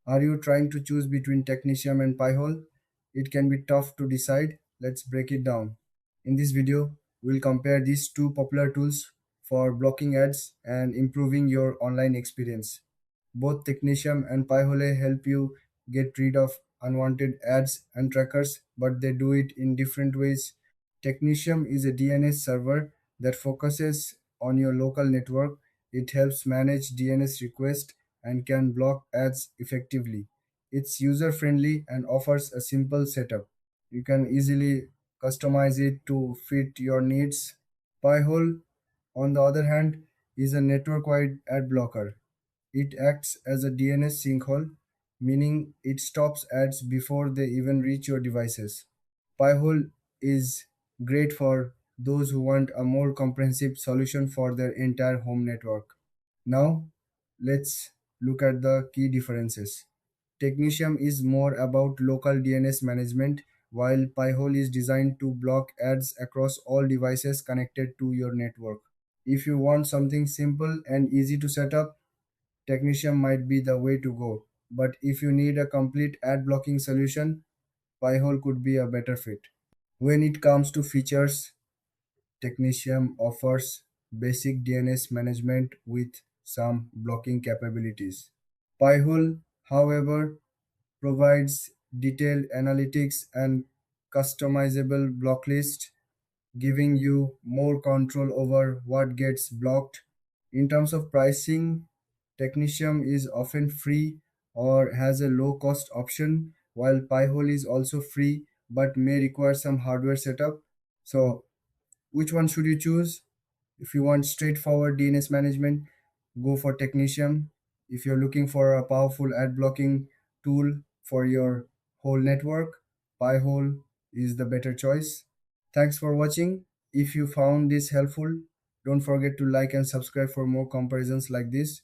Are you trying to choose between Technitium and Pi-hole? It can be tough to decide. Let's break it down. In this video, we'll compare these two popular tools for blocking ads and improving your online experience. Both Technitium and Pi-hole help you get rid of unwanted ads and trackers, but they do it in different ways. Technitium is a DNS server that focuses on your local network. It helps manage DNS requests and can block ads effectively. It's user friendly and offers a simple setup. You can easily customize it to fit your needs. Pi-hole, on the other hand, is a network wide ad blocker. It acts as a DNS sinkhole, meaning it stops ads before they even reach your devices. Pi-hole is great for those who want a more comprehensive solution for their entire home network. Now, let's look at the key differences. Technitium is more about local DNS management, while Pi-hole is designed to block ads across all devices connected to your network. If you want something simple and easy to set up, Technitium might be the way to go. But if you need a complete ad blocking solution, Pi-hole could be a better fit. When it comes to features, Technitium offers basic DNS management with some blocking capabilities. Pi-hole, however, provides detailed analytics and customizable block list, giving you more control over what gets blocked. In terms of pricing, Technitium is often free or has a low cost option, while Pi-hole is also free but may require some hardware setup. So, which one should you choose? If you want straightforward DNS management, go for Technitium. If you're looking for a powerful ad blocking tool for your whole network, Pi-hole is the better choice. Thanks for watching. If you found this helpful, don't forget to like and subscribe for more comparisons like this.